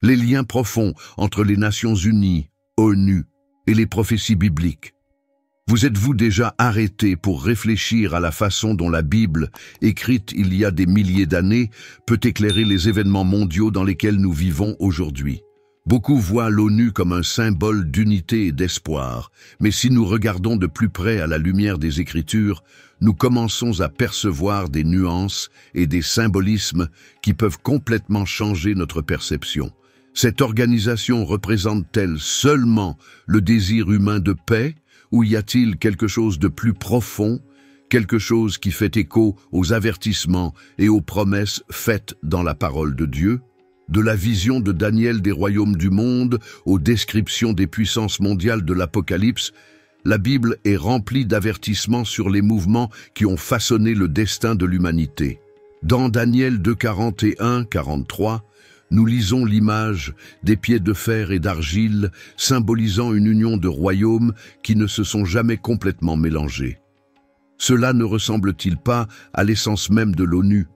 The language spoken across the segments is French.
les liens profonds entre les Nations Unies, ONU et les prophéties bibliques. Vous êtes-vous déjà arrêté pour réfléchir à la façon dont la Bible, écrite il y a des milliers d'années, peut éclairer les événements mondiaux dans lesquels nous vivons aujourd'hui? Beaucoup voient l'ONU comme un symbole d'unité et d'espoir, mais si nous regardons de plus près à la lumière des Écritures, nous commençons à percevoir des nuances et des symbolismes qui peuvent complètement changer notre perception. Cette organisation représente-t-elle seulement le désir humain de paix, ou y a-t-il quelque chose de plus profond, quelque chose qui fait écho aux avertissements et aux promesses faites dans la parole de Dieu? De la vision de Daniel des royaumes du monde aux descriptions des puissances mondiales de l'Apocalypse, la Bible est remplie d'avertissements sur les mouvements qui ont façonné le destin de l'humanité. Dans Daniel 2:41-43, nous lisons l'image des pieds de fer et d'argile symbolisant une union de royaumes qui ne se sont jamais complètement mélangés. Cela ne ressemble-t-il pas à l'essence même de l'ONU,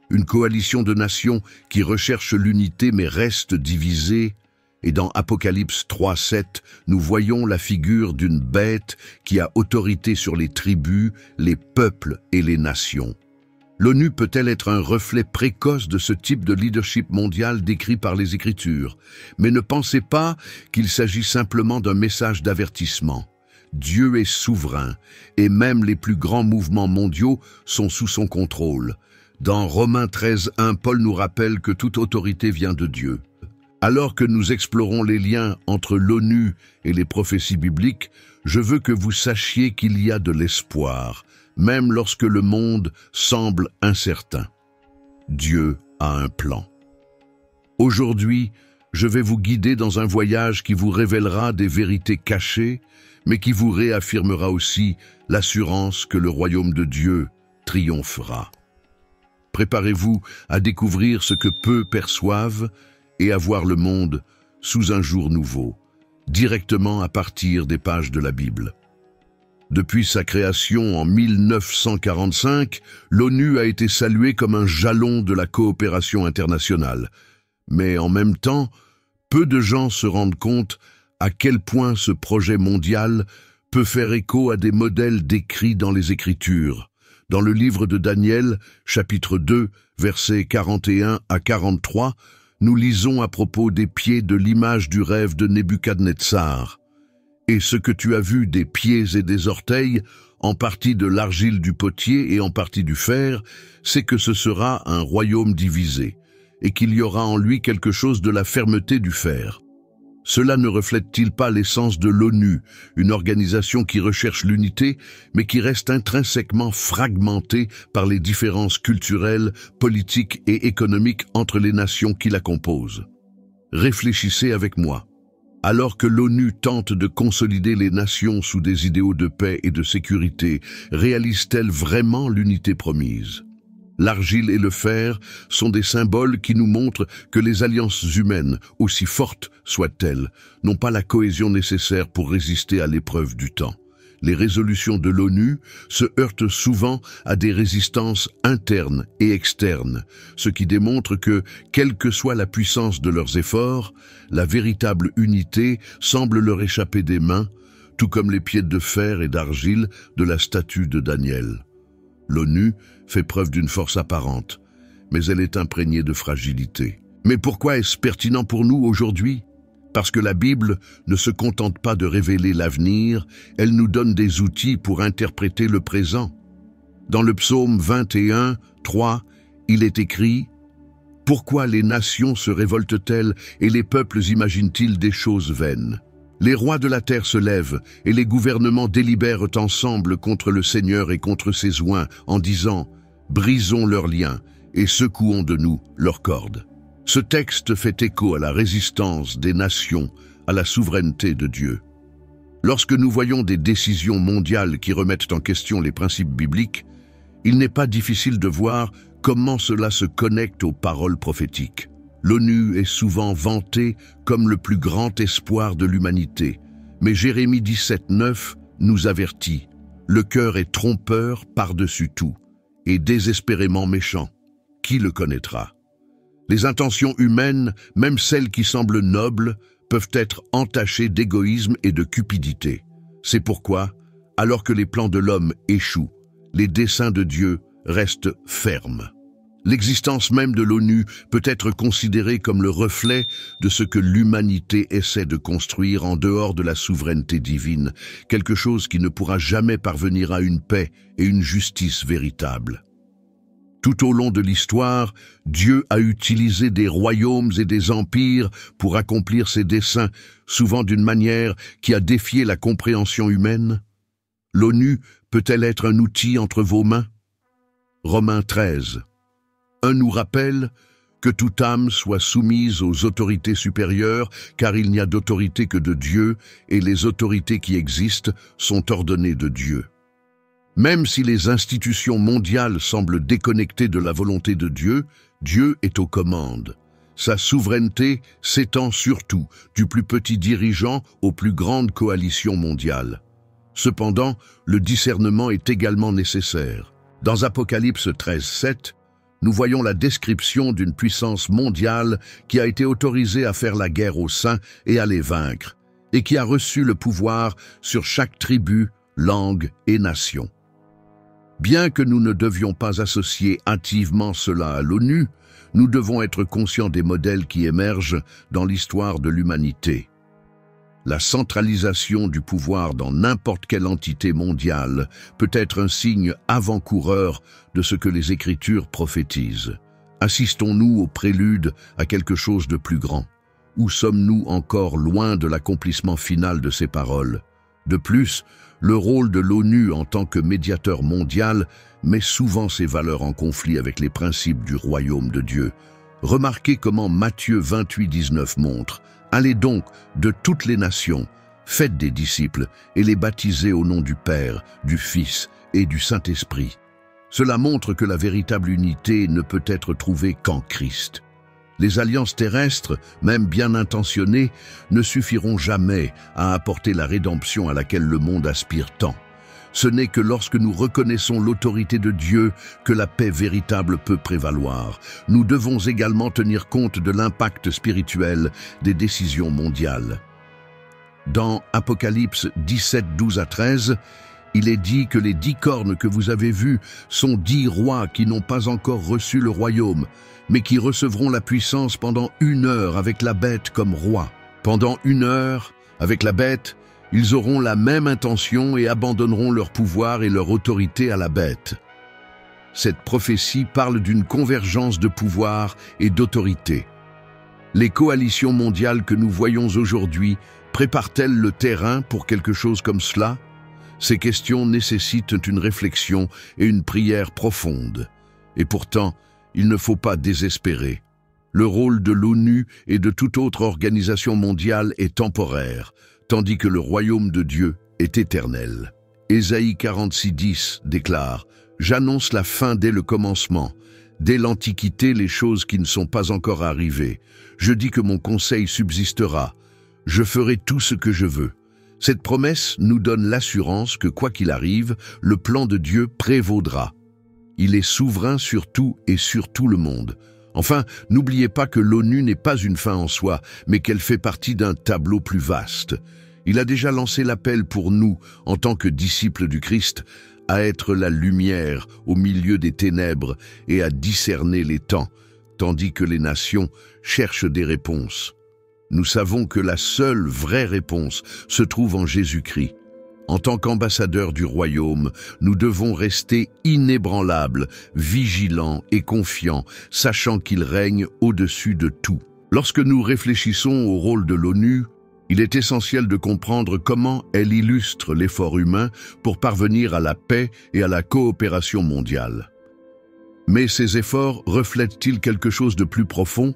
une coalition de nations qui recherche l'unité mais reste divisée? Et dans Apocalypse 3:7, nous voyons la figure d'une bête qui a autorité sur les tribus, les peuples et les nations. L'ONU peut-elle être un reflet précoce de ce type de leadership mondial décrit par les Écritures? Mais ne pensez pas qu'il s'agit simplement d'un message d'avertissement. Dieu est souverain, et même les plus grands mouvements mondiaux sont sous son contrôle. Dans Romains 13:1, Paul nous rappelle que toute autorité vient de Dieu. Alors que nous explorons les liens entre l'ONU et les prophéties bibliques, je veux que vous sachiez qu'il y a de l'espoir, même lorsque le monde semble incertain. Dieu a un plan. Aujourd'hui, je vais vous guider dans un voyage qui vous révélera des vérités cachées, mais qui vous réaffirmera aussi l'assurance que le royaume de Dieu triomphera. Préparez-vous à découvrir ce que peu perçoivent et à voir le monde sous un jour nouveau, directement à partir des pages de la Bible. Depuis sa création en 1945, l'ONU a été saluée comme un jalon de la coopération internationale. Mais en même temps, peu de gens se rendent compte à quel point ce projet mondial peut faire écho à des modèles décrits dans les Écritures. Dans le livre de Daniel, chapitre 2, versets 41 à 43, nous lisons à propos des pieds de l'image du rêve de Nebuchadnezzar. Et ce que tu as vu des pieds et des orteils, en partie de l'argile du potier et en partie du fer, c'est que ce sera un royaume divisé, et qu'il y aura en lui quelque chose de la fermeté du fer. Cela ne reflète-t-il pas l'essence de l'ONU, une organisation qui recherche l'unité, mais qui reste intrinsèquement fragmentée par les différences culturelles, politiques et économiques entre les nations qui la composent? Réfléchissez avec moi. Alors que l'ONU tente de consolider les nations sous des idéaux de paix et de sécurité, réalise-t-elle vraiment l'unité promise? L'argile et le fer sont des symboles qui nous montrent que les alliances humaines, aussi fortes soient-elles, n'ont pas la cohésion nécessaire pour résister à l'épreuve du temps. Les résolutions de l'ONU se heurtent souvent à des résistances internes et externes, ce qui démontre que, quelle que soit la puissance de leurs efforts, la véritable unité semble leur échapper des mains, tout comme les pieds de fer et d'argile de la statue de Daniel. L'ONU fait preuve d'une force apparente, mais elle est imprégnée de fragilité. Mais pourquoi est-ce pertinent pour nous aujourd'hui? Parce que la Bible ne se contente pas de révéler l'avenir, elle nous donne des outils pour interpréter le présent. Dans le psaume 21:3, il est écrit « Pourquoi les nations se révoltent-elles et les peuples imaginent-ils des choses vaines ? Les rois de la terre se lèvent et les gouvernements délibèrent ensemble contre le Seigneur et contre ses oints en disant « Brisons leurs liens et secouons de nous leurs cordes ». Ce texte fait écho à la résistance des nations à la souveraineté de Dieu. Lorsque nous voyons des décisions mondiales qui remettent en question les principes bibliques, il n'est pas difficile de voir comment cela se connecte aux paroles prophétiques. L'ONU est souvent vantée comme le plus grand espoir de l'humanité, mais Jérémie 17:9 nous avertit « Le cœur est trompeur par-dessus tout, et désespérément méchant. Qui le connaîtra ?» Les intentions humaines, même celles qui semblent nobles, peuvent être entachées d'égoïsme et de cupidité. C'est pourquoi, alors que les plans de l'homme échouent, les desseins de Dieu restent fermes. L'existence même de l'ONU peut être considérée comme le reflet de ce que l'humanité essaie de construire en dehors de la souveraineté divine, quelque chose qui ne pourra jamais parvenir à une paix et une justice véritables. Tout au long de l'histoire, Dieu a utilisé des royaumes et des empires pour accomplir ses desseins, souvent d'une manière qui a défié la compréhension humaine. L'ONU peut-elle être un outil entre vos mains? Romains 13. 1 nous rappelle que toute âme soit soumise aux autorités supérieures, car il n'y a d'autorité que de Dieu, et les autorités qui existent sont ordonnées de Dieu. Même si les institutions mondiales semblent déconnectées de la volonté de Dieu, Dieu est aux commandes. Sa souveraineté s'étend surtout, du plus petit dirigeant aux plus grandes coalitions mondiales. Cependant, le discernement est également nécessaire. Dans Apocalypse 13:7, nous voyons la description d'une puissance mondiale qui a été autorisée à faire la guerre aux saints et à les vaincre, et qui a reçu le pouvoir sur chaque tribu, langue et nation. Bien que nous ne devions pas associer hâtivement cela à l'ONU, nous devons être conscients des modèles qui émergent dans l'histoire de l'humanité. La centralisation du pouvoir dans n'importe quelle entité mondiale peut être un signe avant-coureur de ce que les Écritures prophétisent. Assistons-nous au prélude à quelque chose de plus grand? Ou sommes-nous encore loin de l'accomplissement final de ces paroles? De plus, le rôle de l'ONU en tant que médiateur mondial met souvent ses valeurs en conflit avec les principes du royaume de Dieu. Remarquez comment Matthieu 28:19 montre: « Allez donc de toutes les nations, faites des disciples et les baptisez au nom du Père, du Fils et du Saint-Esprit. » Cela montre que la véritable unité ne peut être trouvée qu'en Christ. Les alliances terrestres, même bien intentionnées, ne suffiront jamais à apporter la rédemption à laquelle le monde aspire tant. Ce n'est que lorsque nous reconnaissons l'autorité de Dieu que la paix véritable peut prévaloir. Nous devons également tenir compte de l'impact spirituel des décisions mondiales. Dans Apocalypse 17:12-13, il est dit que les 10 cornes que vous avez vues sont 10 rois qui n'ont pas encore reçu le royaume, mais qui recevront la puissance pendant 1 heure avec la bête comme roi. Pendant 1 heure, avec la bête, ils auront la même intention et abandonneront leur pouvoir et leur autorité à la bête. Cette prophétie parle d'une convergence de pouvoir et d'autorité. Les coalitions mondiales que nous voyons aujourd'hui préparent-elles le terrain pour quelque chose comme cela? Ces questions nécessitent une réflexion et une prière profonde. Et pourtant, il ne faut pas désespérer. Le rôle de l'ONU et de toute autre organisation mondiale est temporaire, tandis que le royaume de Dieu est éternel. Ésaïe 46:10 déclare: « J'annonce la fin dès le commencement, dès l'Antiquité les choses qui ne sont pas encore arrivées. Je dis que mon conseil subsistera. Je ferai tout ce que je veux. » Cette promesse nous donne l'assurance que, quoi qu'il arrive, le plan de Dieu prévaudra. Il est souverain sur tout et sur tout le monde. Enfin, n'oubliez pas que l'ONU n'est pas une fin en soi, mais qu'elle fait partie d'un tableau plus vaste. Il a déjà lancé l'appel pour nous, en tant que disciples du Christ, à être la lumière au milieu des ténèbres et à discerner les temps, tandis que les nations cherchent des réponses. Nous savons que la seule vraie réponse se trouve en Jésus-Christ. En tant qu'ambassadeurs du royaume, nous devons rester inébranlables, vigilants et confiants, sachant qu'il règne au-dessus de tout. Lorsque nous réfléchissons au rôle de l'ONU, il est essentiel de comprendre comment elle illustre l'effort humain pour parvenir à la paix et à la coopération mondiale. Mais ces efforts reflètent-ils quelque chose de plus profond?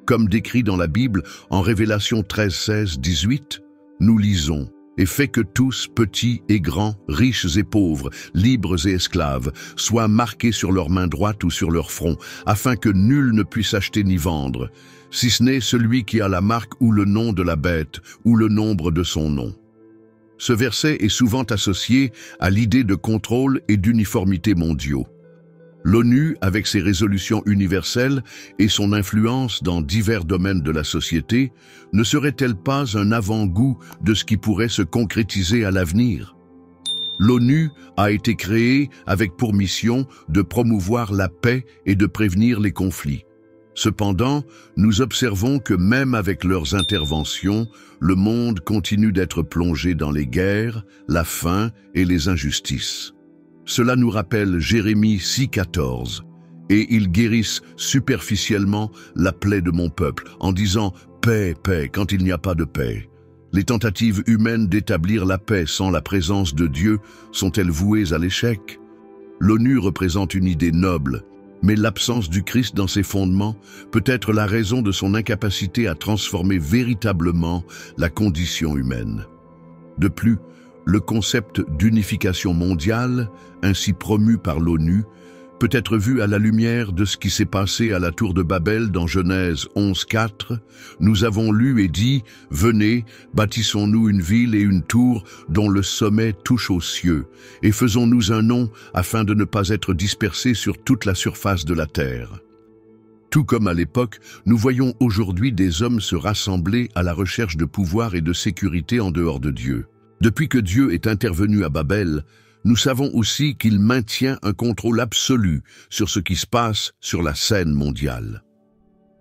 Comme décrit dans la Bible en Révélation 13:16-18, nous lisons: « Et fait que tous, petits et grands, riches et pauvres, libres et esclaves, soient marqués sur leur main droite ou sur leur front, afin que nul ne puisse acheter ni vendre, si ce n'est celui qui a la marque ou le nom de la bête, ou le nombre de son nom. » Ce verset est souvent associé à l'idée de contrôle et d'uniformité mondiaux. L'ONU, avec ses résolutions universelles et son influence dans divers domaines de la société, ne serait-elle pas un avant-goût de ce qui pourrait se concrétiser à l'avenir? L'ONU a été créée avec pour mission de promouvoir la paix et de prévenir les conflits. Cependant, nous observons que même avec leurs interventions, le monde continue d'être plongé dans les guerres, la faim et les injustices. Cela nous rappelle Jérémie 6,14, et ils guérissent superficiellement la plaie de mon peuple, en disant « paix, paix » quand il n'y a pas de paix. Les tentatives humaines d'établir la paix sans la présence de Dieu sont-elles vouées à l'échec? L'ONU représente une idée noble, mais l'absence du Christ dans ses fondements peut être la raison de son incapacité à transformer véritablement la condition humaine. De plus, le concept d'unification mondiale, ainsi promu par l'ONU, peut être vu à la lumière de ce qui s'est passé à la tour de Babel dans Genèse 11,4. Nous avons lu et dit « Venez, bâtissons-nous une ville et une tour dont le sommet touche aux cieux, et faisons-nous un nom afin de ne pas être dispersés sur toute la surface de la terre. » Tout comme à l'époque, nous voyons aujourd'hui des hommes se rassembler à la recherche de pouvoir et de sécurité en dehors de Dieu. Depuis que Dieu est intervenu à Babel, nous savons aussi qu'il maintient un contrôle absolu sur ce qui se passe sur la scène mondiale.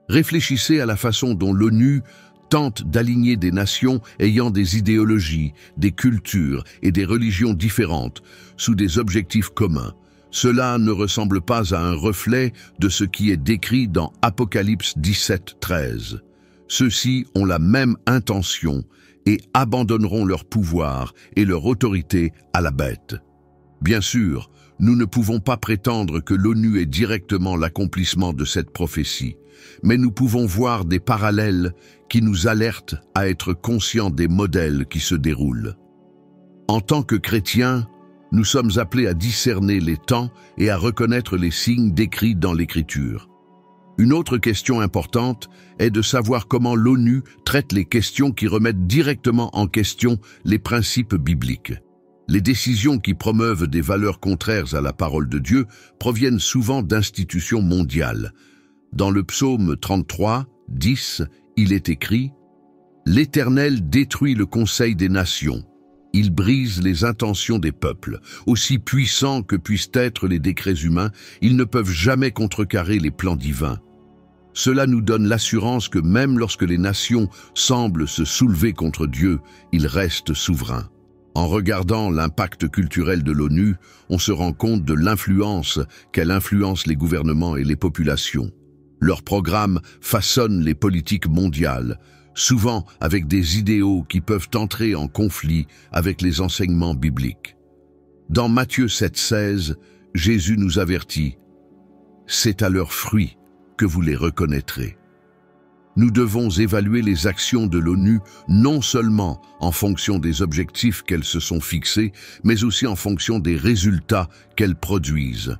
Réfléchissez à la façon dont l'ONU tente d'aligner des nations ayant des idéologies, des cultures et des religions différentes sous des objectifs communs. Cela ne ressemble pas à un reflet de ce qui est décrit dans Apocalypse 17,13. Ceux-ci ont la même intention et abandonneront leur pouvoir et leur autorité à la bête. Bien sûr, nous ne pouvons pas prétendre que l'ONU est directement l'accomplissement de cette prophétie, mais nous pouvons voir des parallèles qui nous alertent à être conscients des modèles qui se déroulent. En tant que chrétiens, nous sommes appelés à discerner les temps et à reconnaître les signes décrits dans l'Écriture. Une autre question importante est de savoir comment l'ONU traite les questions qui remettent directement en question les principes bibliques. Les décisions qui promeuvent des valeurs contraires à la parole de Dieu proviennent souvent d'institutions mondiales. Dans le psaume 33, 10, il est écrit « L'Éternel détruit le conseil des nations. Il brise les intentions des peuples. Aussi puissants que puissent être les décrets humains, ils ne peuvent jamais contrecarrer les plans divins. » Cela nous donne l'assurance que même lorsque les nations semblent se soulever contre Dieu, il reste souverain. En regardant l'impact culturel de l'ONU, on se rend compte de l'influence qu'elle influence les gouvernements et les populations. Leurs programmes façonnent les politiques mondiales, souvent avec des idéaux qui peuvent entrer en conflit avec les enseignements bibliques. Dans Matthieu 7,16, Jésus nous avertit « C'est à leurs fruits que vous les reconnaîtrez. » Nous devons évaluer les actions de l'ONU non seulement en fonction des objectifs qu'elles se sont fixés, mais aussi en fonction des résultats qu'elles produisent.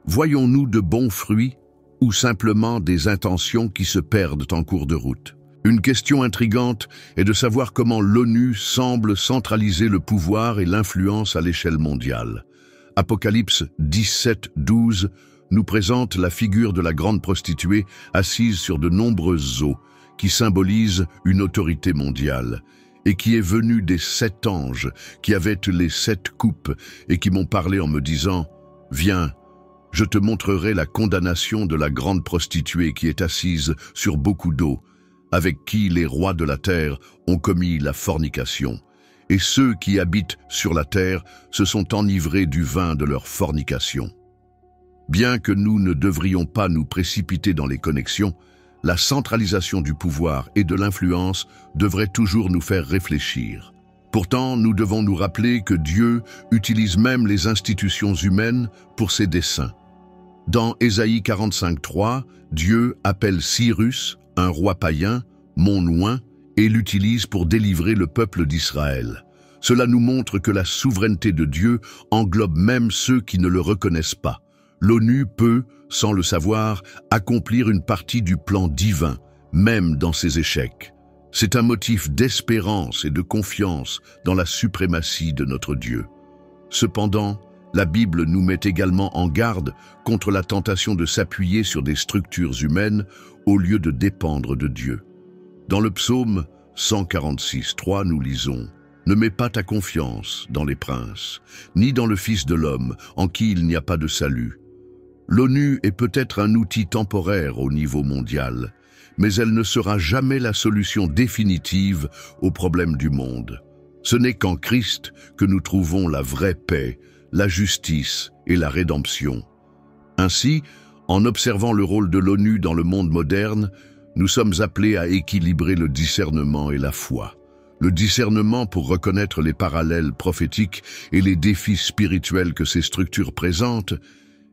Voyons-nous de bons fruits ou simplement des intentions qui se perdent en cours de route? Une question intrigante est de savoir comment l'ONU semble centraliser le pouvoir et l'influence à l'échelle mondiale. Apocalypse 17,12 nous présente la figure de la grande prostituée assise sur de nombreuses eaux, qui symbolise une autorité mondiale, et qui est venue des 7 anges qui avaient les 7 coupes et qui m'ont parlé en me disant « Viens, je te montrerai la condamnation de la grande prostituée qui est assise sur beaucoup d'eau, avec qui les rois de la terre ont commis la fornication. Et ceux qui habitent sur la terre se sont enivrés du vin de leur fornication. » Bien que nous ne devrions pas nous précipiter dans les connexions, la centralisation du pouvoir et de l'influence devrait toujours nous faire réfléchir. Pourtant, nous devons nous rappeler que Dieu utilise même les institutions humaines pour ses desseins. Dans Ésaïe 45,3, Dieu appelle Cyrus, un roi païen, mon oint, et l'utilise pour délivrer le peuple d'Israël. Cela nous montre que la souveraineté de Dieu englobe même ceux qui ne le reconnaissent pas. L'ONU peut, sans le savoir, accomplir une partie du plan divin, même dans ses échecs. C'est un motif d'espérance et de confiance dans la suprématie de notre Dieu. Cependant, La Bible nous met également en garde contre la tentation de s'appuyer sur des structures humaines au lieu de dépendre de Dieu. Dans le psaume 146:3, nous lisons « Ne mets pas ta confiance dans les princes, ni dans le Fils de l'homme, en qui il n'y a pas de salut. » L'ONU est peut-être un outil temporaire au niveau mondial, mais elle ne sera jamais la solution définitive aux problèmes du monde. Ce n'est qu'en Christ que nous trouvons la vraie paix, la justice et la rédemption. Ainsi, en observant le rôle de l'ONU dans le monde moderne, nous sommes appelés à équilibrer le discernement et la foi. Le discernement pour reconnaître les parallèles prophétiques et les défis spirituels que ces structures présentent,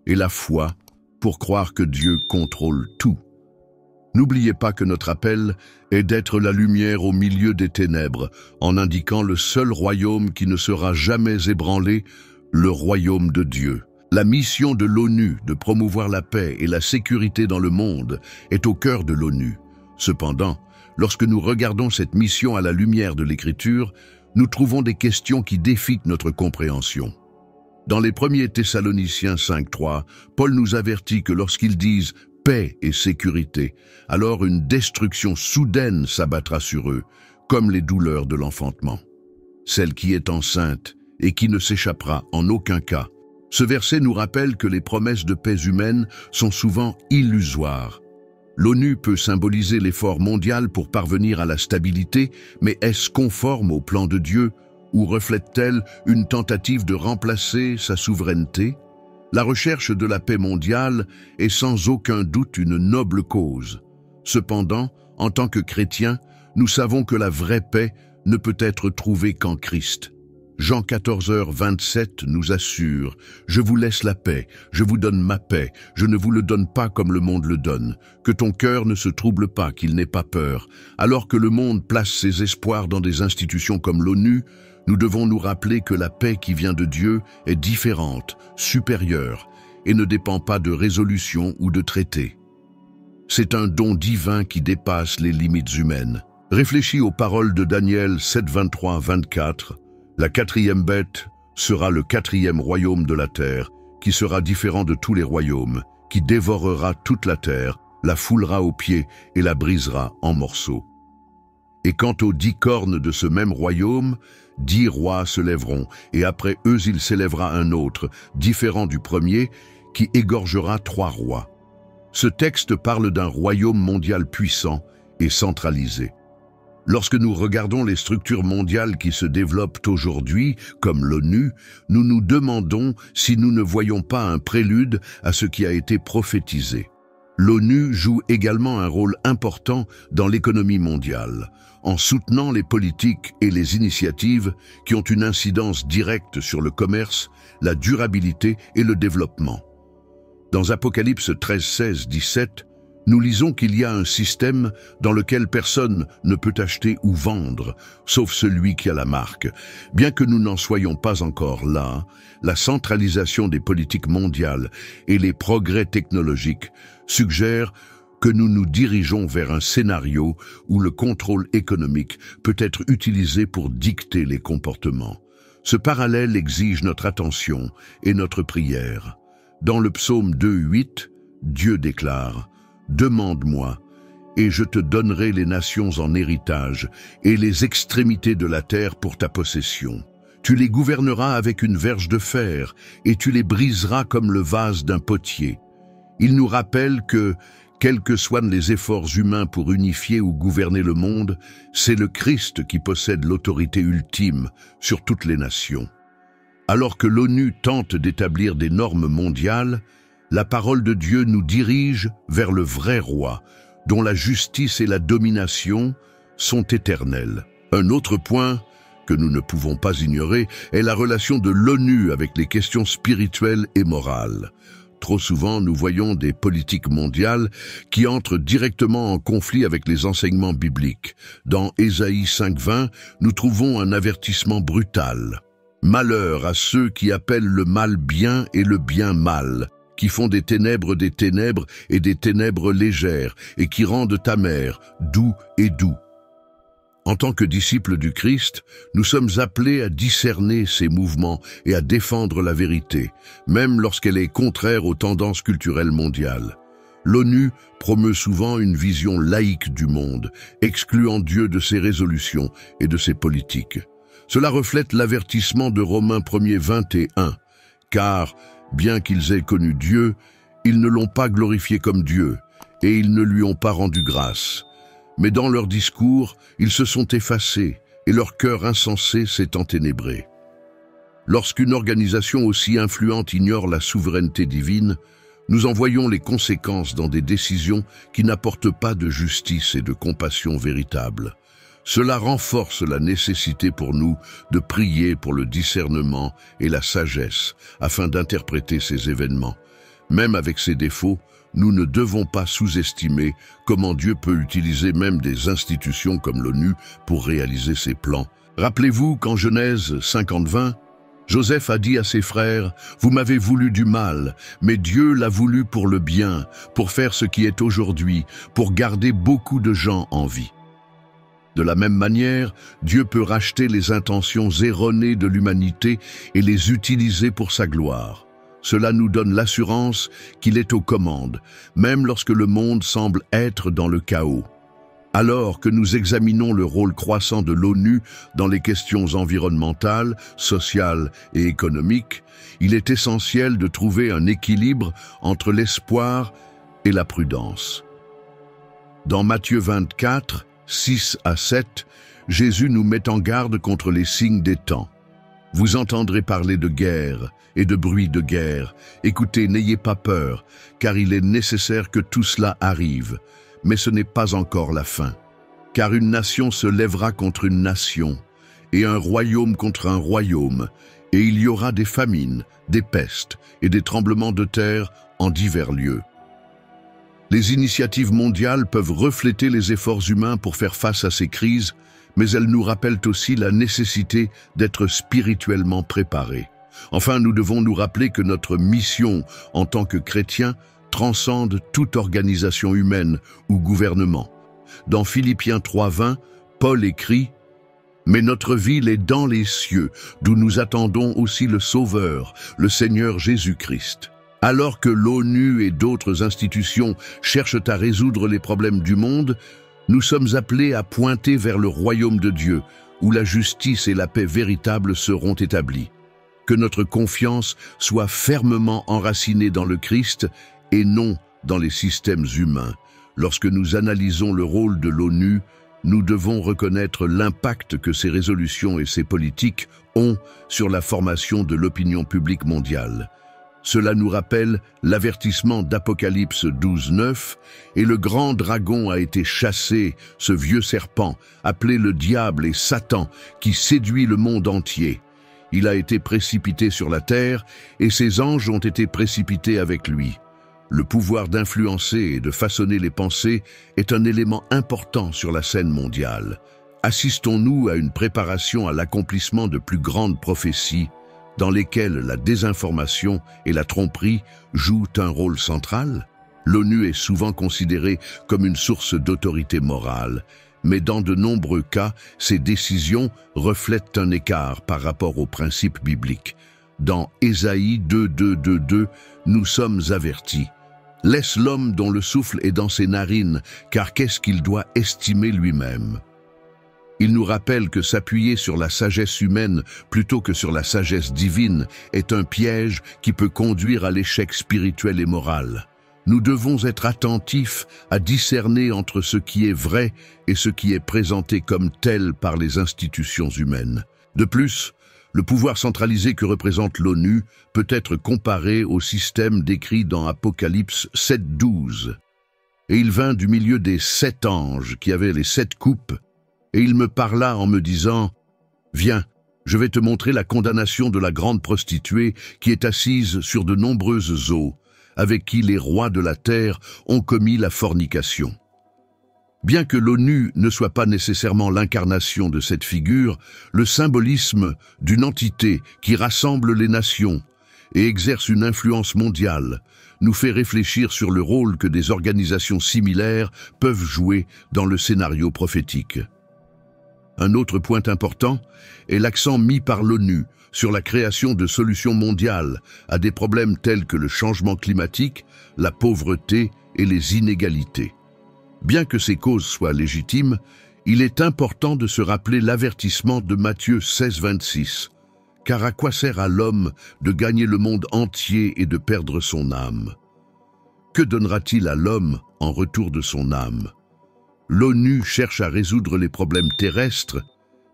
et la foi pour croire que Dieu contrôle tout. N'oubliez pas que notre appel est d'être la lumière au milieu des ténèbres, en indiquant le seul royaume qui ne sera jamais ébranlé, le royaume de Dieu. La mission de l'ONU de promouvoir la paix et la sécurité dans le monde est au cœur de l'ONU. Cependant, lorsque nous regardons cette mission à la lumière de l'Écriture, nous trouvons des questions qui défient notre compréhension. Dans les 1er Thessaloniciens 5:3, Paul nous avertit que lorsqu'ils disent « paix et sécurité », alors une destruction soudaine s'abattra sur eux, comme les douleurs de l'enfantement. Celle qui est enceinte et qui ne s'échappera en aucun cas. Ce verset nous rappelle que les promesses de paix humaine sont souvent illusoires. L'ONU peut symboliser l'effort mondial pour parvenir à la stabilité, mais est-ce conforme au plan de Dieu ou reflète-t-elle une tentative de remplacer sa souveraineté? La recherche de la paix mondiale est sans aucun doute une noble cause. Cependant, en tant que chrétiens, nous savons que la vraie paix ne peut être trouvée qu'en Christ. Jean 14h27 nous assure « Je vous laisse la paix, je vous donne ma paix, je ne vous le donne pas comme le monde le donne. Que ton cœur ne se trouble pas, qu'il n'ait pas peur. » Alors que le monde place ses espoirs dans des institutions comme l'ONU, nous devons nous rappeler que la paix qui vient de Dieu est différente, supérieure, et ne dépend pas de résolutions ou de traités. C'est un don divin qui dépasse les limites humaines. Réfléchis aux paroles de Daniel 7:23-24. La 4e bête sera le 4e royaume de la terre, qui sera différent de tous les royaumes, qui dévorera toute la terre, la foulera aux pieds et la brisera en morceaux. Et quant aux 10 cornes de ce même royaume, 10 rois se lèveront, et après eux il s'élèvera un autre, différent du premier, qui égorgera 3 rois. Ce texte parle d'un royaume mondial puissant et centralisé. Lorsque nous regardons les structures mondiales qui se développent aujourd'hui, comme l'ONU, nous nous demandons si nous ne voyons pas un prélude à ce qui a été prophétisé. L'ONU joue également un rôle important dans l'économie mondiale, en soutenant les politiques et les initiatives qui ont une incidence directe sur le commerce, la durabilité et le développement. Dans Apocalypse 13:16-17, nous lisons qu'il y a un système dans lequel personne ne peut acheter ou vendre, sauf celui qui a la marque. Bien que nous n'en soyons pas encore là, la centralisation des politiques mondiales et les progrès technologiques suggèrent que nous nous dirigeons vers un scénario où le contrôle économique peut être utilisé pour dicter les comportements. Ce parallèle exige notre attention et notre prière. Dans le psaume 2:8, Dieu déclare « Demande-moi, et je te donnerai les nations en héritage, et les extrémités de la terre pour ta possession. Tu les gouverneras avec une verge de fer, et tu les briseras comme le vase d'un potier. » Il nous rappelle que, quels que soient les efforts humains pour unifier ou gouverner le monde, c'est le Christ qui possède l'autorité ultime sur toutes les nations. Alors que l'ONU tente d'établir des normes mondiales, la parole de Dieu nous dirige vers le vrai roi, dont la justice et la domination sont éternelles. Un autre point que nous ne pouvons pas ignorer est la relation de l'ONU avec les questions spirituelles et morales. Trop souvent, nous voyons des politiques mondiales qui entrent directement en conflit avec les enseignements bibliques. Dans Ésaïe 5:20, nous trouvons un avertissement brutal. « Malheur à ceux qui appellent le mal bien et le bien mal, qui font des ténèbres et des ténèbres légères, et qui rendent amer doux et doux. » En tant que disciples du Christ, nous sommes appelés à discerner ces mouvements et à défendre la vérité, même lorsqu'elle est contraire aux tendances culturelles mondiales. L'ONU promeut souvent une vision laïque du monde, excluant Dieu de ses résolutions et de ses politiques. Cela reflète l'avertissement de Romains 1er 21, car, bien qu'ils aient connu Dieu, ils ne l'ont pas glorifié comme Dieu, et ils ne lui ont pas rendu grâce. Mais dans leur discours, ils se sont effacés, et leur cœur insensé s'est enténébré. Lorsqu'une organisation aussi influente ignore la souveraineté divine, nous en voyons les conséquences dans des décisions qui n'apportent pas de justice et de compassion véritable. Cela renforce la nécessité pour nous de prier pour le discernement et la sagesse afin d'interpréter ces événements. Même avec ces défauts, nous ne devons pas sous-estimer comment Dieu peut utiliser même des institutions comme l'ONU pour réaliser ses plans. Rappelez-vous qu'en Genèse 50-20, Joseph a dit à ses frères, « Vous m'avez voulu du mal, mais Dieu l'a voulu pour le bien, pour faire ce qui est aujourd'hui, pour garder beaucoup de gens en vie. » De la même manière, Dieu peut racheter les intentions erronées de l'humanité et les utiliser pour sa gloire. Cela nous donne l'assurance qu'il est aux commandes, même lorsque le monde semble être dans le chaos. Alors que nous examinons le rôle croissant de l'ONU dans les questions environnementales, sociales et économiques, il est essentiel de trouver un équilibre entre l'espoir et la prudence. Dans Matthieu 24, 6 à 7, Jésus nous met en garde contre les signes des temps. « Vous entendrez parler de guerre et de bruit de guerre. Écoutez, n'ayez pas peur, car il est nécessaire que tout cela arrive. Mais ce n'est pas encore la fin. Car une nation se lèvera contre une nation, et un royaume contre un royaume, et il y aura des famines, des pestes et des tremblements de terre en divers lieux. » Les initiatives mondiales peuvent refléter les efforts humains pour faire face à ces crises, mais elles nous rappellent aussi la nécessité d'être spirituellement préparés. Enfin, nous devons nous rappeler que notre mission en tant que chrétiens transcende toute organisation humaine ou gouvernement. Dans Philippiens 3:20, Paul écrit « Mais notre ville est dans les cieux, d'où nous attendons aussi le Sauveur, le Seigneur Jésus-Christ. » Alors que l'ONU et d'autres institutions cherchent à résoudre les problèmes du monde, nous sommes appelés à pointer vers le royaume de Dieu, où la justice et la paix véritable seront établies. Que notre confiance soit fermement enracinée dans le Christ et non dans les systèmes humains. Lorsque nous analysons le rôle de l'ONU, nous devons reconnaître l'impact que ces résolutions et ces politiques ont sur la formation de l'opinion publique mondiale. Cela nous rappelle l'avertissement d'Apocalypse 12:9, et le grand dragon a été chassé, ce vieux serpent, appelé le diable et Satan, qui séduit le monde entier. Il a été précipité sur la terre, et ses anges ont été précipités avec lui. Le pouvoir d'influencer et de façonner les pensées est un élément important sur la scène mondiale. Assistons-nous à une préparation à l'accomplissement de plus grandes prophéties, dans lesquelles la désinformation et la tromperie jouent un rôle central? L'ONU est souvent considérée comme une source d'autorité morale, mais dans de nombreux cas, ces décisions reflètent un écart par rapport aux principes bibliques. Dans Ésaïe 2:2-2, nous sommes avertis. « Laisse l'homme dont le souffle est dans ses narines, car qu'est-ce qu'il doit estimer lui-même » Il nous rappelle que s'appuyer sur la sagesse humaine plutôt que sur la sagesse divine est un piège qui peut conduire à l'échec spirituel et moral. Nous devons être attentifs à discerner entre ce qui est vrai et ce qui est présenté comme tel par les institutions humaines. De plus, le pouvoir centralisé que représente l'ONU peut être comparé au système décrit dans Apocalypse 7:12. « Et il vint du milieu des 7 anges qui avaient les 7 coupes, et il me parla en me disant, « Viens, je vais te montrer la condamnation de la grande prostituée qui est assise sur de nombreuses eaux, avec qui les rois de la terre ont commis la fornication. » Bien que l'ONU ne soit pas nécessairement l'incarnation de cette figure, le symbolisme d'une entité qui rassemble les nations et exerce une influence mondiale nous fait réfléchir sur le rôle que des organisations similaires peuvent jouer dans le scénario prophétique. Un autre point important est l'accent mis par l'ONU sur la création de solutions mondiales à des problèmes tels que le changement climatique, la pauvreté et les inégalités. Bien que ces causes soient légitimes, il est important de se rappeler l'avertissement de Matthieu 16,26. Car à quoi sert à l'homme de gagner le monde entier et de perdre son âme? Que donnera-t-il à l'homme en retour de son âme? L'ONU cherche à résoudre les problèmes terrestres,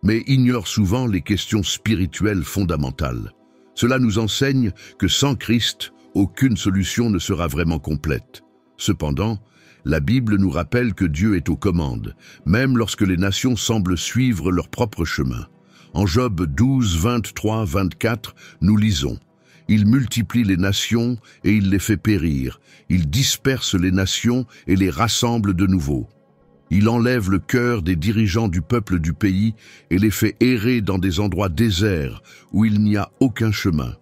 mais ignore souvent les questions spirituelles fondamentales. Cela nous enseigne que sans Christ, aucune solution ne sera vraiment complète. Cependant, la Bible nous rappelle que Dieu est aux commandes, même lorsque les nations semblent suivre leur propre chemin. En Job 12, 23, 24, nous lisons « Il multiplie les nations et il les fait périr. Il disperse les nations et les rassemble de nouveau. Il enlève le cœur des dirigeants du peuple du pays et les fait errer dans des endroits déserts où il n'y a aucun chemin. »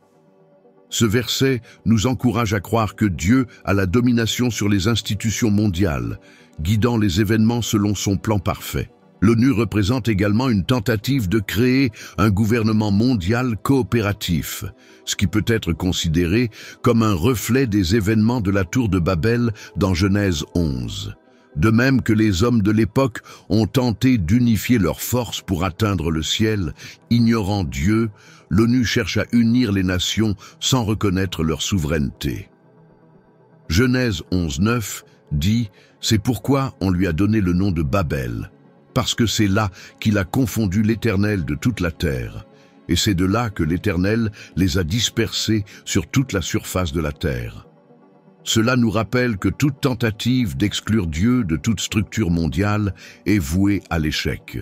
Ce verset nous encourage à croire que Dieu a la domination sur les institutions mondiales, guidant les événements selon son plan parfait. L'ONU représente également une tentative de créer un gouvernement mondial coopératif, ce qui peut être considéré comme un reflet des événements de la tour de Babel dans Genèse 11. De même que les hommes de l'époque ont tenté d'unifier leurs forces pour atteindre le ciel, ignorant Dieu, l'ONU cherche à unir les nations sans reconnaître leur souveraineté. Genèse 11:9 dit « C'est pourquoi on lui a donné le nom de Babel, parce que c'est là qu'il a confondu l'Éternel de toute la terre, et c'est de là que l'Éternel les a dispersés sur toute la surface de la terre. » Cela nous rappelle que toute tentative d'exclure Dieu de toute structure mondiale est vouée à l'échec.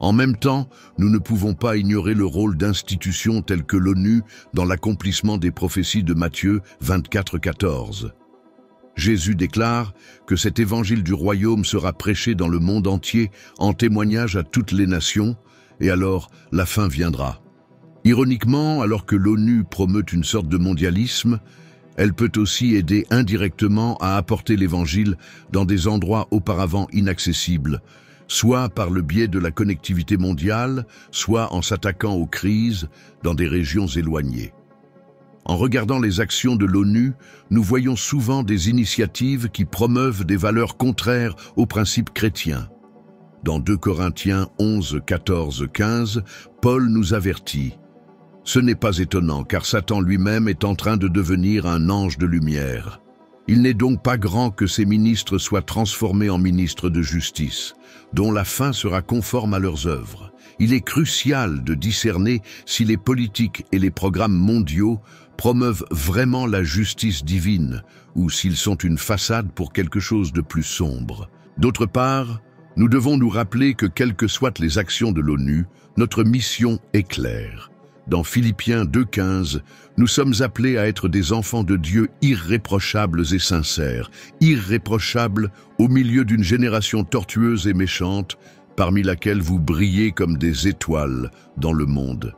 En même temps, nous ne pouvons pas ignorer le rôle d'institutions telles que l'ONU dans l'accomplissement des prophéties de Matthieu 24:14. Jésus déclare que cet évangile du royaume sera prêché dans le monde entier en témoignage à toutes les nations, et alors la fin viendra. Ironiquement, alors que l'ONU promeut une sorte de mondialisme, elle peut aussi aider indirectement à apporter l'évangile dans des endroits auparavant inaccessibles, soit par le biais de la connectivité mondiale, soit en s'attaquant aux crises dans des régions éloignées. En regardant les actions de l'ONU, nous voyons souvent des initiatives qui promeuvent des valeurs contraires aux principes chrétiens. Dans 2 Corinthiens 11, 14, 15, Paul nous avertit « Ce n'est pas étonnant, car Satan lui-même est en train de devenir un ange de lumière. Il n'est donc pas grand que ses ministres soient transformés en ministres de justice, dont la fin sera conforme à leurs œuvres. Il est crucial de discerner si les politiques et les programmes mondiaux promeuvent vraiment la justice divine ou s'ils sont une façade pour quelque chose de plus sombre. D'autre part, nous devons nous rappeler que quelles que soient les actions de l'ONU, notre mission est claire. Dans Philippiens 2,15, nous sommes appelés à être des enfants de Dieu irréprochables et sincères, irréprochables au milieu d'une génération tortueuse et méchante, parmi laquelle vous brillez comme des étoiles dans le monde.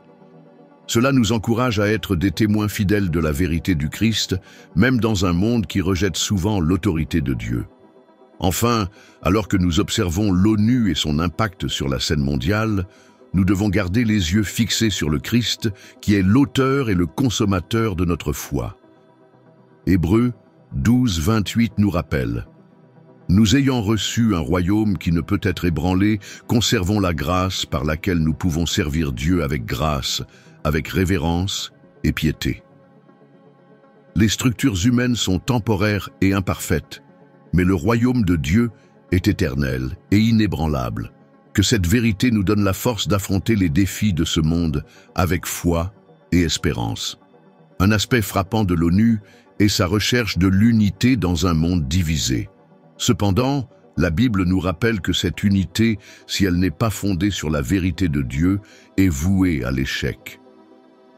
Cela nous encourage à être des témoins fidèles de la vérité du Christ, même dans un monde qui rejette souvent l'autorité de Dieu. Enfin, alors que nous observons l'ONU et son impact sur la scène mondiale, nous devons garder les yeux fixés sur le Christ, qui est l'auteur et le consommateur de notre foi. Hébreux 12, 28 nous rappelle « Nous ayant reçu un royaume qui ne peut être ébranlé, conservons la grâce par laquelle nous pouvons servir Dieu avec grâce, avec révérence et piété. » Les structures humaines sont temporaires et imparfaites, mais le royaume de Dieu est éternel et inébranlable. Que cette vérité nous donne la force d'affronter les défis de ce monde avec foi et espérance. Un aspect frappant de l'ONU est sa recherche de l'unité dans un monde divisé. Cependant, la Bible nous rappelle que cette unité, si elle n'est pas fondée sur la vérité de Dieu, est vouée à l'échec.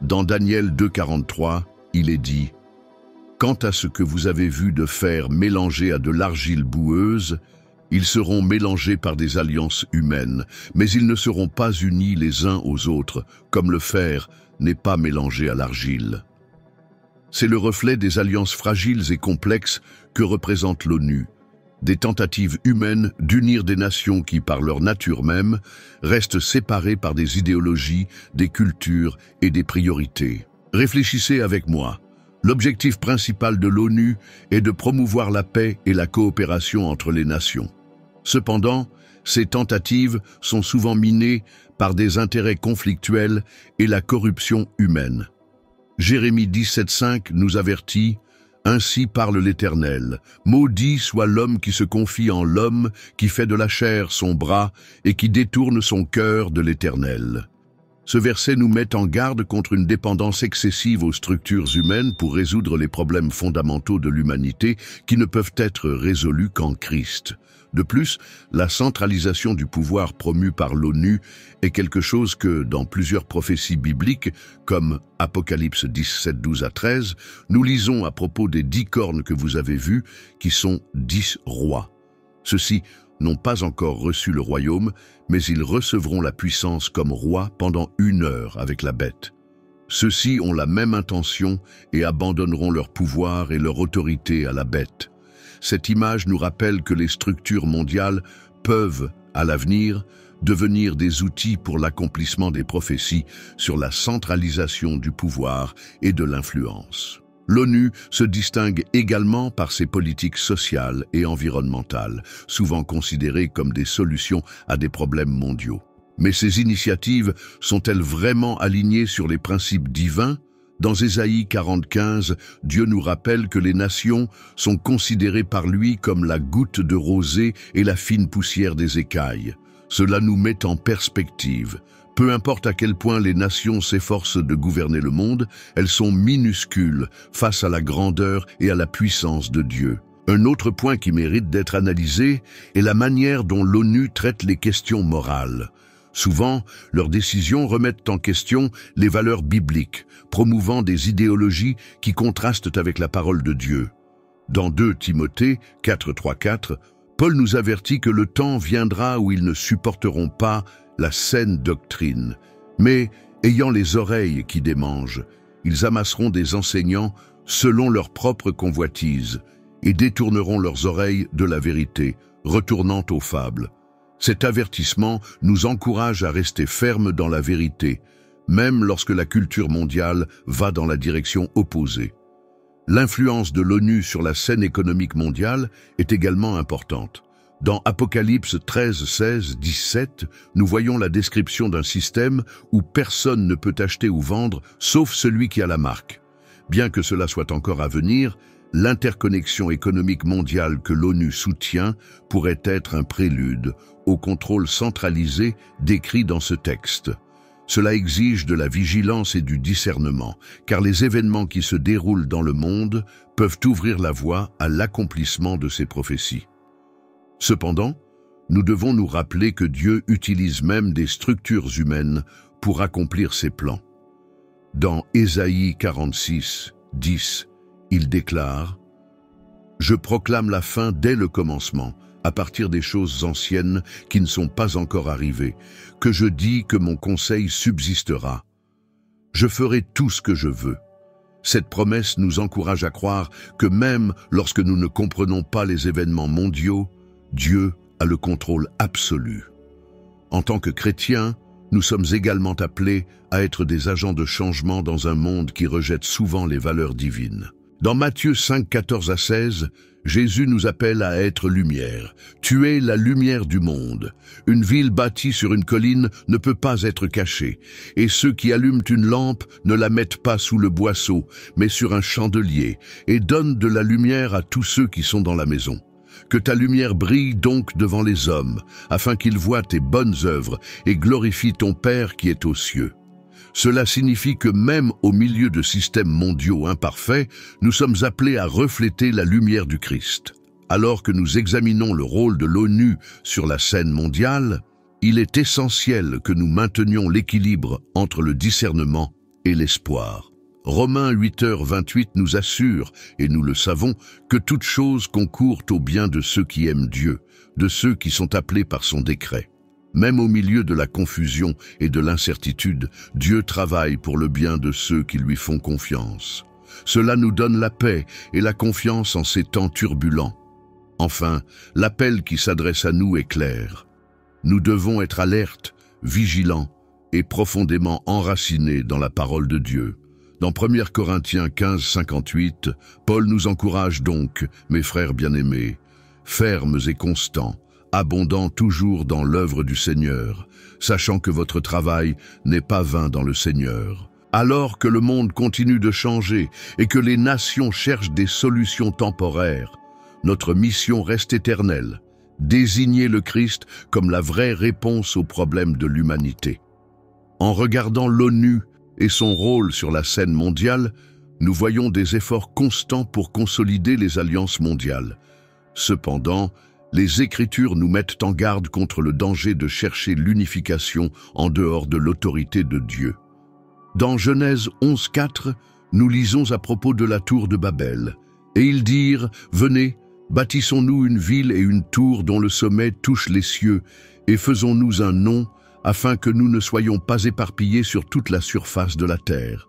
Dans Daniel 2,43, il est dit « Quant à ce que vous avez vu de fer mélangé à de l'argile boueuse, ils seront mélangés par des alliances humaines, mais ils ne seront pas unis les uns aux autres, comme le fer n'est pas mélangé à l'argile. » C'est le reflet des alliances fragiles et complexes que représente l'ONU. des tentatives humaines d'unir des nations qui, par leur nature même, restent séparées par des idéologies, des cultures et des priorités. Réfléchissez avec moi. L'objectif principal de l'ONU est de promouvoir la paix et la coopération entre les nations. Cependant, ces tentatives sont souvent minées par des intérêts conflictuels et la corruption humaine. Jérémie 17,5 nous avertit « Ainsi parle l'Éternel, maudit soit l'homme qui se confie en l'homme, qui fait de la chair son bras et qui détourne son cœur de l'Éternel. » Ce verset nous met en garde contre une dépendance excessive aux structures humaines pour résoudre les problèmes fondamentaux de l'humanité qui ne peuvent être résolus qu'en Christ. De plus, la centralisation du pouvoir promue par l'ONU est quelque chose que, dans plusieurs prophéties bibliques, comme Apocalypse 17, 12 à 13, nous lisons à propos des 10 cornes que vous avez vues, qui sont 10 rois. Ceux-ci n'ont pas encore reçu le royaume, mais ils recevront la puissance comme rois pendant 1 heure avec la bête. Ceux-ci ont la même intention et abandonneront leur pouvoir et leur autorité à la bête. Cette image nous rappelle que les structures mondiales peuvent, à l'avenir, devenir des outils pour l'accomplissement des prophéties sur la centralisation du pouvoir et de l'influence. L'ONU se distingue également par ses politiques sociales et environnementales, souvent considérées comme des solutions à des problèmes mondiaux. Mais ces initiatives sont-elles vraiment alignées sur les principes divins ? Dans Ésaïe 40:15, Dieu nous rappelle que les nations sont considérées par lui comme la goutte de rosée et la fine poussière des écailles. Cela nous met en perspective. Peu importe à quel point les nations s'efforcent de gouverner le monde, elles sont minuscules face à la grandeur et à la puissance de Dieu. Un autre point qui mérite d'être analysé est la manière dont l'ONU traite les questions morales. Souvent, leurs décisions remettent en question les valeurs bibliques, promouvant des idéologies qui contrastent avec la parole de Dieu. Dans 2 Timothée 4:3-4, Paul nous avertit que le temps viendra où ils ne supporteront pas la saine doctrine, mais, ayant les oreilles qui démangent, ils amasseront des enseignants selon leur propre convoitise et détourneront leurs oreilles de la vérité, retournant aux fables. Cet avertissement nous encourage à rester fermes dans la vérité, même lorsque la culture mondiale va dans la direction opposée. L'influence de l'ONU sur la scène économique mondiale est également importante. Dans Apocalypse 13, 16, 17, nous voyons la description d'un système où personne ne peut acheter ou vendre sauf celui qui a la marque. Bien que cela soit encore à venir, l'interconnexion économique mondiale que l'ONU soutient pourrait être un prélude au contrôle centralisé décrit dans ce texte. Cela exige de la vigilance et du discernement, car les événements qui se déroulent dans le monde peuvent ouvrir la voie à l'accomplissement de ces prophéties. Cependant, nous devons nous rappeler que Dieu utilise même des structures humaines pour accomplir ses plans. Dans Ésaïe 46, 10, il déclare « Je proclame la fin dès le commencement, à partir des choses anciennes qui ne sont pas encore arrivées, que je dis que mon conseil subsistera. Je ferai tout ce que je veux. » Cette promesse nous encourage à croire que même lorsque nous ne comprenons pas les événements mondiaux, Dieu a le contrôle absolu. En tant que chrétiens, nous sommes également appelés à être des agents de changement dans un monde qui rejette souvent les valeurs divines. Dans Matthieu 5, 14 à 16, Jésus nous appelle à être lumière. Tu es la lumière du monde. Une ville bâtie sur une colline ne peut pas être cachée, et ceux qui allument une lampe ne la mettent pas sous le boisseau, mais sur un chandelier, et donnent de la lumière à tous ceux qui sont dans la maison. Que ta lumière brille donc devant les hommes, afin qu'ils voient tes bonnes œuvres et glorifient ton Père qui est aux cieux. Cela signifie que même au milieu de systèmes mondiaux imparfaits, nous sommes appelés à refléter la lumière du Christ. Alors que nous examinons le rôle de l'ONU sur la scène mondiale, il est essentiel que nous maintenions l'équilibre entre le discernement et l'espoir. Romains 8h28 nous assure, et nous le savons, que toute chose concourt au bien de ceux qui aiment Dieu, de ceux qui sont appelés par son décret. Même au milieu de la confusion et de l'incertitude, Dieu travaille pour le bien de ceux qui lui font confiance. Cela nous donne la paix et la confiance en ces temps turbulents. Enfin, l'appel qui s'adresse à nous est clair. Nous devons être alertes, vigilants et profondément enracinés dans la parole de Dieu. Dans 1 Corinthiens 15, 58, Paul nous encourage donc, mes frères bien-aimés, fermes et constants, abondant toujours dans l'œuvre du Seigneur, sachant que votre travail n'est pas vain dans le Seigneur. Alors que le monde continue de changer et que les nations cherchent des solutions temporaires, notre mission reste éternelle, désigner le Christ comme la vraie réponse aux problèmes de l'humanité. En regardant l'ONU et son rôle sur la scène mondiale, nous voyons des efforts constants pour consolider les alliances mondiales. Cependant, les Écritures nous mettent en garde contre le danger de chercher l'unification en dehors de l'autorité de Dieu. Dans Genèse 11.4, nous lisons à propos de la tour de Babel. Et ils dirent, « Venez, bâtissons-nous une ville et une tour dont le sommet touche les cieux, et faisons-nous un nom, afin que nous ne soyons pas éparpillés sur toute la surface de la terre. »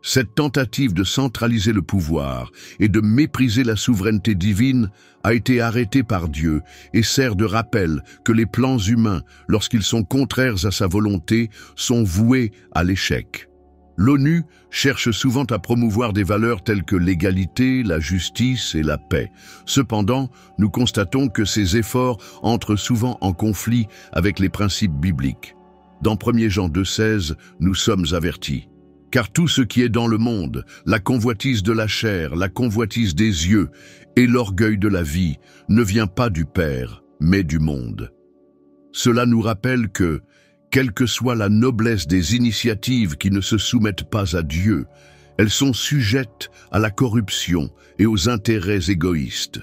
Cette tentative de centraliser le pouvoir et de mépriser la souveraineté divine a été arrêtée par Dieu et sert de rappel que les plans humains, lorsqu'ils sont contraires à sa volonté, sont voués à l'échec. L'ONU cherche souvent à promouvoir des valeurs telles que l'égalité, la justice et la paix. Cependant, nous constatons que ces efforts entrent souvent en conflit avec les principes bibliques. Dans 1 Jean 2,16, nous sommes avertis. Car tout ce qui est dans le monde, la convoitise de la chair, la convoitise des yeux et l'orgueil de la vie, ne vient pas du Père, mais du monde. Cela nous rappelle que, quelle que soit la noblesse des initiatives qui ne se soumettent pas à Dieu, elles sont sujettes à la corruption et aux intérêts égoïstes.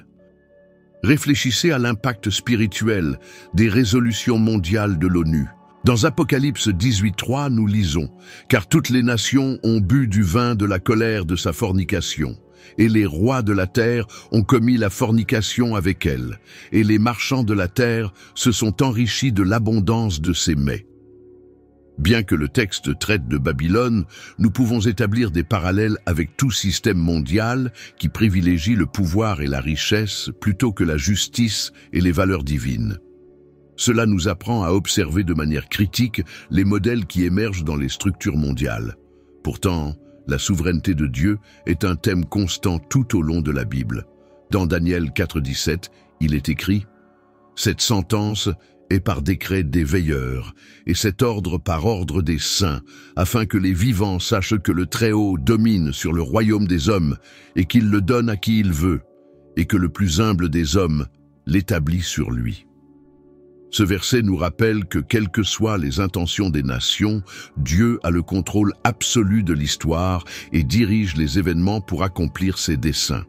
Réfléchissez à l'impact spirituel des résolutions mondiales de l'ONU. Dans Apocalypse 18.3, nous lisons « Car toutes les nations ont bu du vin de la colère de sa fornication, et les rois de la terre ont commis la fornication avec elle, et les marchands de la terre se sont enrichis de l'abondance de ses mets. » Bien que le texte traite de Babylone, nous pouvons établir des parallèles avec tout système mondial qui privilégie le pouvoir et la richesse plutôt que la justice et les valeurs divines. Cela nous apprend à observer de manière critique les modèles qui émergent dans les structures mondiales. Pourtant, la souveraineté de Dieu est un thème constant tout au long de la Bible. Dans Daniel 4.17, il est écrit « Cette sentence est par décret des veilleurs, et cet ordre par ordre des saints, afin que les vivants sachent que le Très-Haut domine sur le royaume des hommes, et qu'il le donne à qui il veut, et que le plus humble des hommes l'établit sur lui. » Ce verset nous rappelle que, quelles que soient les intentions des nations, Dieu a le contrôle absolu de l'histoire et dirige les événements pour accomplir ses desseins.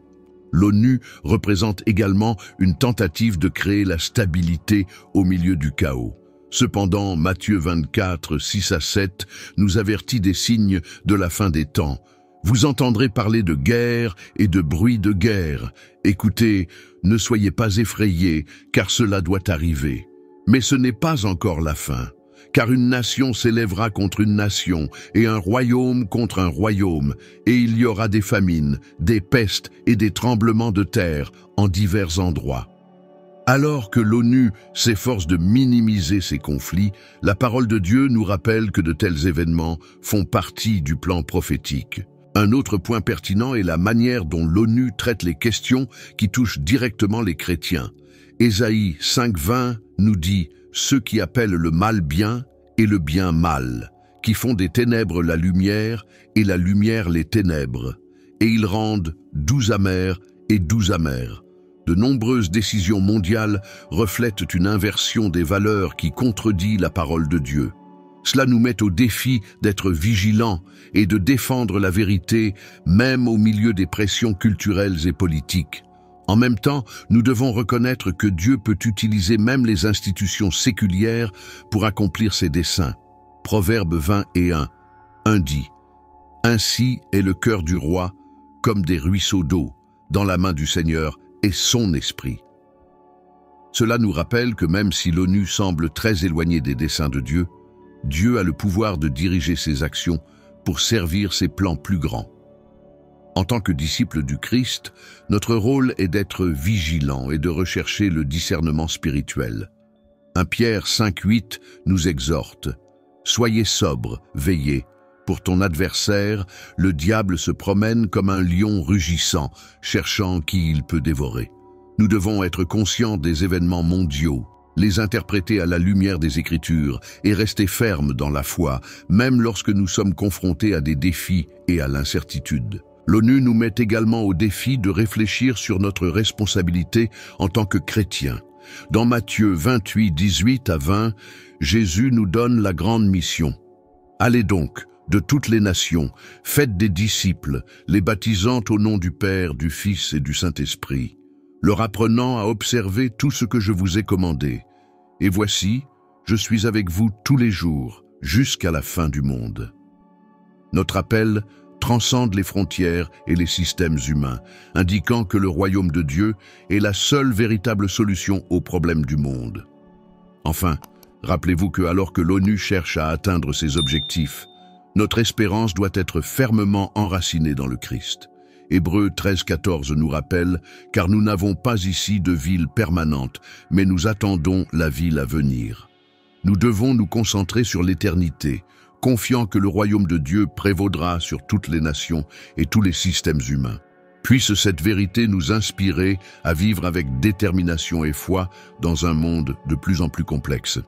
L'ONU représente également une tentative de créer la stabilité au milieu du chaos. Cependant, Matthieu 24, 6 à 7 nous avertit des signes de la fin des temps. « Vous entendrez parler de guerre et de bruit de guerre. Écoutez, ne soyez pas effrayés, car cela doit arriver. Mais ce n'est pas encore la fin, car une nation s'élèvera contre une nation et un royaume contre un royaume, et il y aura des famines, des pestes et des tremblements de terre en divers endroits. » Alors que l'ONU s'efforce de minimiser ces conflits, la parole de Dieu nous rappelle que de tels événements font partie du plan prophétique. Un autre point pertinent est la manière dont l'ONU traite les questions qui touchent directement les chrétiens. Ésaïe 5.20 nous dit « Ceux qui appellent le mal bien et le bien mal, qui font des ténèbres la lumière et la lumière les ténèbres, et ils rendent doux amers et doux amers. » De nombreuses décisions mondiales reflètent une inversion des valeurs qui contredit la parole de Dieu. Cela nous met au défi d'être vigilants et de défendre la vérité, même au milieu des pressions culturelles et politiques. En même temps, nous devons reconnaître que Dieu peut utiliser même les institutions séculières pour accomplir ses desseins. Proverbe 20:1 dit « Ainsi est le cœur du roi comme des ruisseaux d'eau, dans la main du Seigneur et son esprit. » Cela nous rappelle que même si l'ONU semble très éloignée des desseins de Dieu, Dieu a le pouvoir de diriger ses actions pour servir ses plans plus grands. En tant que disciples du Christ, notre rôle est d'être vigilants et de rechercher le discernement spirituel. 1 Pierre 5,8 nous exhorte « Soyez sobres, veillez. Pour ton adversaire, le diable se promène comme un lion rugissant, cherchant qui il peut dévorer. » Nous devons être conscients des événements mondiaux, les interpréter à la lumière des Écritures et rester fermes dans la foi, même lorsque nous sommes confrontés à des défis et à l'incertitude. L'ONU nous met également au défi de réfléchir sur notre responsabilité en tant que chrétiens. Dans Matthieu 28, 18 à 20, Jésus nous donne la grande mission. « Allez donc, de toutes les nations, faites des disciples, les baptisant au nom du Père, du Fils et du Saint-Esprit, leur apprenant à observer tout ce que je vous ai commandé. Et voici, je suis avec vous tous les jours, jusqu'à la fin du monde. » Notre appel transcende les frontières et les systèmes humains, indiquant que le royaume de Dieu est la seule véritable solution aux problèmes du monde. Enfin, rappelez-vous que alors que l'ONU cherche à atteindre ses objectifs, notre espérance doit être fermement enracinée dans le Christ. Hébreux 13,14 nous rappelle « Car nous n'avons pas ici de ville permanente, mais nous attendons la ville à venir. » Nous devons nous concentrer sur l'éternité, confiant que le royaume de Dieu prévaudra sur toutes les nations et tous les systèmes humains. Puisse cette vérité nous inspirer à vivre avec détermination et foi dans un monde de plus en plus complexe.